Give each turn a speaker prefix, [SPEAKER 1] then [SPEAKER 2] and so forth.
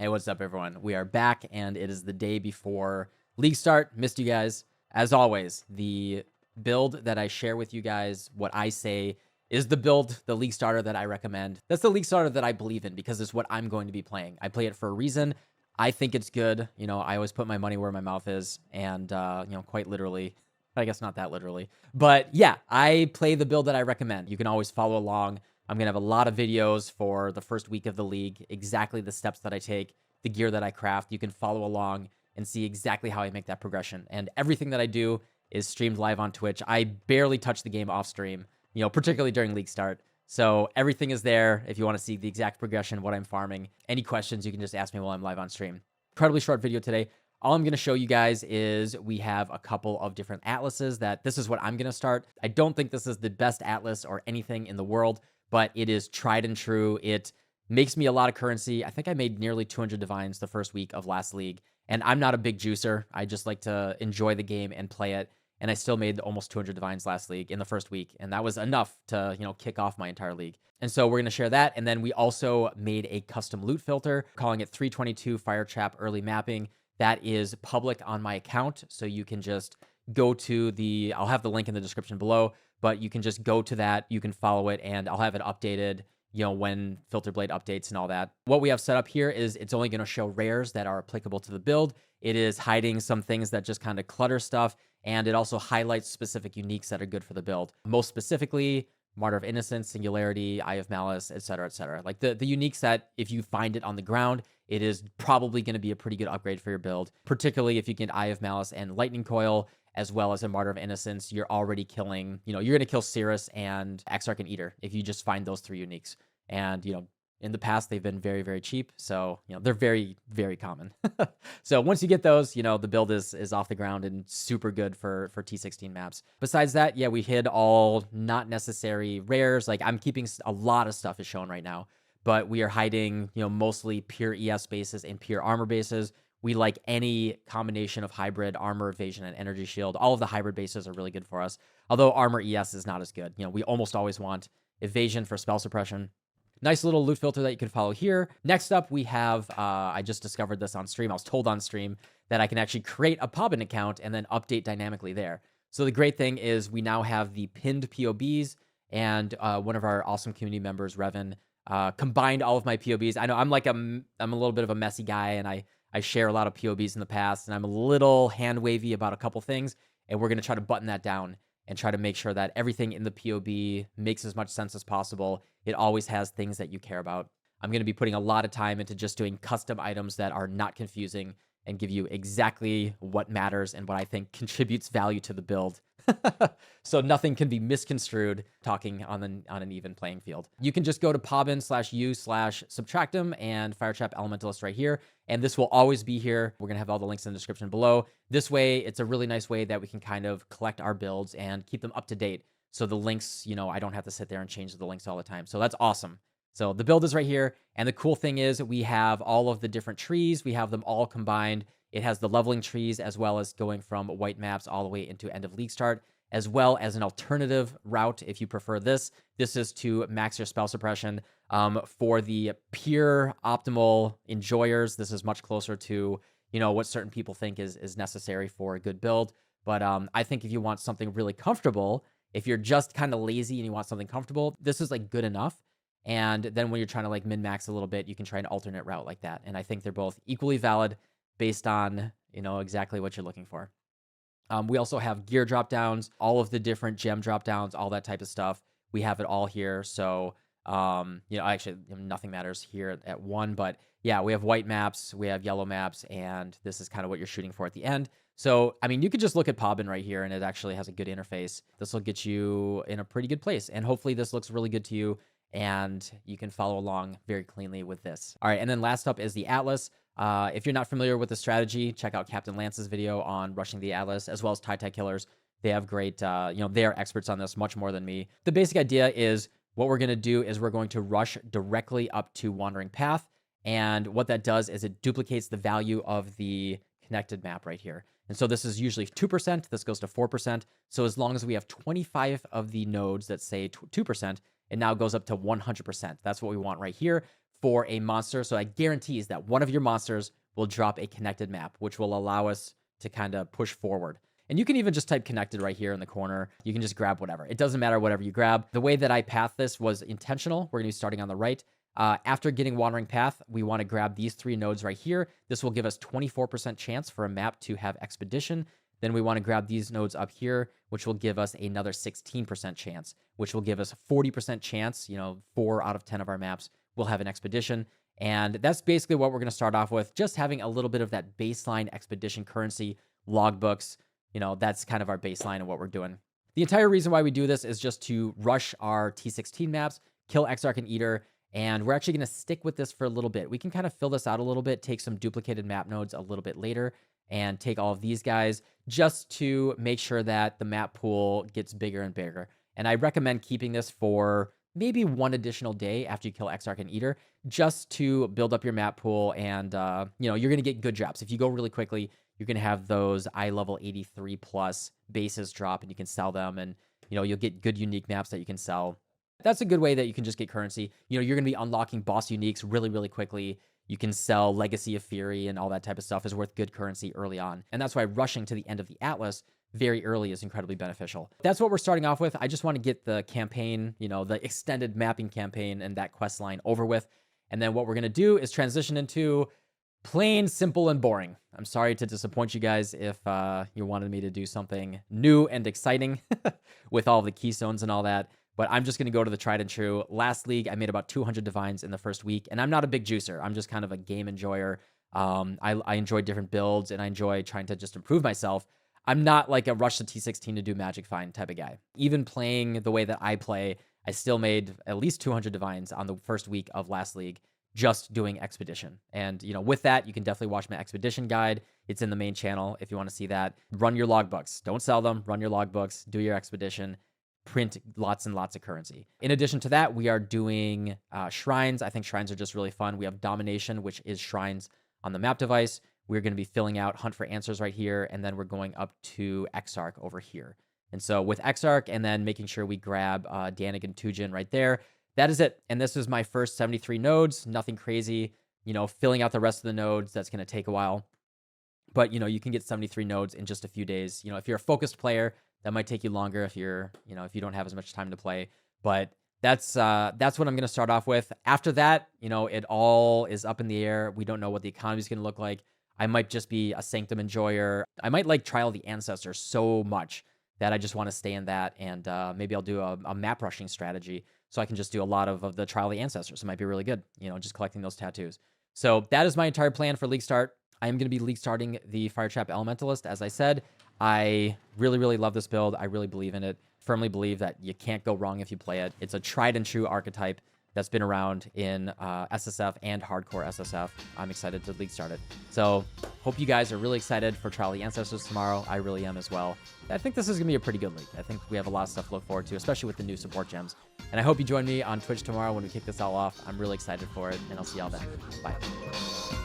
[SPEAKER 1] Hey, what's up, everyone? We are back, and it is the day before league start. Missed you guys. As always, the build that I share with you guys, what I say is the build, the league starter that I recommend. That's the league starter that I believe in because it's what I'm going to be playing. I play it for a reason. I think it's good. You know, I always put my money where my mouth is, and, quite literally. I guess not that literally. But yeah, I play the build that I recommend. You can always follow along. I'm going to have a lot of videos for the first week of the league, exactly the steps that I take, the gear that I craft. You can follow along and see exactly how I make that progression. And everything that I do is streamed live on Twitch. I barely touch the game off stream, particularly during league start. So everything is there if you want to see the exact progression, what I'm farming. Any questions, you can just ask me while I'm live on stream. Incredibly short video today. All I'm going to show you guys is we have a couple of different atlases that this is what I'm going to start. I don't think this is the best atlas or anything in the world, but it is tried and true. It makes me a lot of currency. I think I made nearly 200 divines the first week of last league, and I'm not a big juicer. I just like to enjoy the game and play it, and I still made almost 200 divines last league in the first week, and that was enough to, kick off my entire league. And so we're going to share that, and then we also made a custom loot filter, calling it 322 Fire Trap Early Mapping. That is public on my account, so you can just go to I'll have the link in the description below, but you can just go to that, you can follow it, and I'll have it updated, when Filter Blade updates and all that. What we have set up here is it's only going to show rares that are applicable to the build. It is hiding some things that just kind of clutter stuff, and it also highlights specific uniques that are good for the build. Most specifically, Martyr of Innocence, Singularity, Eye of Malice, etc., etc. Like the uniques that if you find it on the ground, it is probably going to be a pretty good upgrade for your build, particularly if you get Eye of Malice and Lightning Coil, as well as a Martyr of Innocence. You're already killing, you're going to kill Cirrus and Exarch and Eater if you just find those three uniques. And, in the past, they've been very, very cheap. So, they're very, very common. So once you get those, the build is off the ground and super good for T16 maps. Besides that, yeah, we hid all not necessary rares. Like I'm keeping a lot of stuff is shown right now, but we are hiding, mostly pure ES bases and pure armor bases. We like any combination of hybrid armor, evasion, and energy shield. All of the hybrid bases are really good for us. Although armor ES is not as good. We almost always want evasion for spell suppression. Nice little loot filter that you can follow here. Next up, we have, I just discovered this on stream. I was told on stream that I can actually create a Pobbin account and then update dynamically there. So the great thing is we now have the pinned POBs, and one of our awesome community members, Revan, combined all of my POBs. I know I'm a little bit of a messy guy, and I share a lot of POBs in the past, and I'm a little hand wavy about a couple things, and we're going to try to button that down and try to make sure that everything in the POB makes as much sense as possible. It always has things that you care about. I'm going to be putting a lot of time into just doing custom items that are not confusing and give you exactly what matters and what I think contributes value to the build. So nothing can be misconstrued talking on an even playing field. You can just go to pobbin/u/subtractem and Firetrap Elementalist right here. And this will always be here. We're going to have all the links in the description below. This way, it's a really nice way that we can kind of collect our builds and keep them up to date. So the links, I don't have to sit there and change the links all the time. So that's awesome. So the build is right here. And the cool thing is we have all of the different trees. We have them all combined. It has the leveling trees as well as going from white maps all the way into end of league start, as well as an alternative route if you prefer this. This is to max your spell suppression. For the pure optimal enjoyers, this is much closer to, what certain people think is necessary for a good build. But I think if you want something really comfortable, if you're just kind of lazy and you want something comfortable, this is like good enough. And then when you're trying to like min-max a little bit, you can try an alternate route like that. And I think they're both equally valid based on, exactly what you're looking for. We also have gear drop downs, all of the different gem drop downs, all that type of stuff. We have it all here. So, actually nothing matters here at one, but yeah, we have white maps, we have yellow maps, and this is kind of what you're shooting for at the end. So, I mean, you could just look at Pobbin right here, and it actually has a good interface. This will get you in a pretty good place, and hopefully this looks really good to you, and you can follow along very cleanly with this. All right, and then last up is the Atlas. If you're not familiar with the strategy, check out Captain Lance's video on rushing the Atlas, as well as TIE Killers. They have great, they are experts on this much more than me. The basic idea is what we're going to do is we're going to rush directly up to Wandering Path. And what that does is it duplicates the value of the connected map right here. And so this is usually 2%. This goes to 4%. So as long as we have 25 of the nodes that say 2%, it now goes up to 100%. That's what we want right here for a monster. So that guarantees that one of your monsters will drop a connected map, which will allow us to kind of push forward. And you can even just type connected right here in the corner. You can just grab whatever. It doesn't matter whatever you grab. The way that I path this was intentional. We're going to be starting on the right. After getting Wandering Path, we want to grab these 3 nodes right here. This will give us 24% chance for a map to have Expedition. Then we want to grab these nodes up here, which will give us another 16% chance, which will give us 40% chance, 4 out of 10 of our maps will have an Expedition. And that's basically what we're going to start off with, just having a little bit of that baseline Expedition currency, logbooks. That's kind of our baseline of what we're doing. The entire reason why we do this is just to rush our T16 maps, kill Exarch and Eater, and we're actually going to stick with this for a little bit. We can kind of fill this out a little bit, take some duplicated map nodes a little bit later, and take all of these guys just to make sure that the map pool gets bigger and bigger. And I recommend keeping this for maybe 1 additional day after you kill Exarch and Eater, just to build up your map pool. And, you're going to get good drops. If you go really quickly, you're going to have those eye level 83 plus bases drop, and you can sell them. And, you'll get good unique maps that you can sell. That's a good way that you can just get currency. You're going to be unlocking boss uniques really, really quickly. You can sell Legacy of Fury and all that type of stuff is worth good currency early on. And that's why rushing to the end of the Atlas very early is incredibly beneficial. That's what we're starting off with. I just want to get the campaign, the extended mapping campaign and that quest line over with. And then what we're going to do is transition into plain, simple, and boring. I'm sorry to disappoint you guys if you wanted me to do something new and exciting with all the keystones and all that. But I'm just going to go to the tried and true. Last league, I made about 200 divines in the first week, and I'm not a big juicer. I'm just kind of a game enjoyer. I enjoy different builds, and I enjoy trying to just improve myself. I'm not like a rush to T16 to do Magic Find type of guy. Even playing the way that I play, I still made at least 200 divines on the first week of last league just doing Expedition. And, with that, you can definitely watch my Expedition guide. It's in the main channel if you want to see that. Run your logbooks. Don't sell them. Run your logbooks. Do your Expedition. Print lots and lots of currency. In addition to that, we are doing shrines. I think shrines are just really fun. We have Domination, which is shrines on the map device. We're going to be filling out Hunt for Answers right here, and then we're going up to Exarch over here. And so with Exarch, and then making sure we grab Danig and Tujen right there, that is it. And this is my first 73 nodes, nothing crazy. Filling out the rest of the nodes, that's going to take a while. But, you can get 73 nodes in just a few days. If you're a focused player, that might take you longer if you're, if you don't have as much time to play. But that's what I'm going to start off with. After that, it all is up in the air. We don't know what the economy is going to look like. I might just be a Sanctum enjoyer. I might like Trial of the Ancestors so much that I just want to stay in that. And maybe I'll do a map rushing strategy so I can just do a lot of the Trial of the Ancestors. It might be really good, just collecting those tattoos. So that is my entire plan for League Start. I am going to be League starting the Firetrap Elementalist, as I said. I really, really love this build. I really believe in it. Firmly believe that you can't go wrong if you play it. It's a tried and true archetype that's been around in SSF and hardcore SSF. I'm excited to League start it. So hope you guys are really excited for Trial of the Ancestors tomorrow. I really am as well. I think this is going to be a pretty good league. I think we have a lot of stuff to look forward to, especially with the new support gems. And I hope you join me on Twitch tomorrow when we kick this all off. I'm really excited for it, and I'll see y'all then. Bye.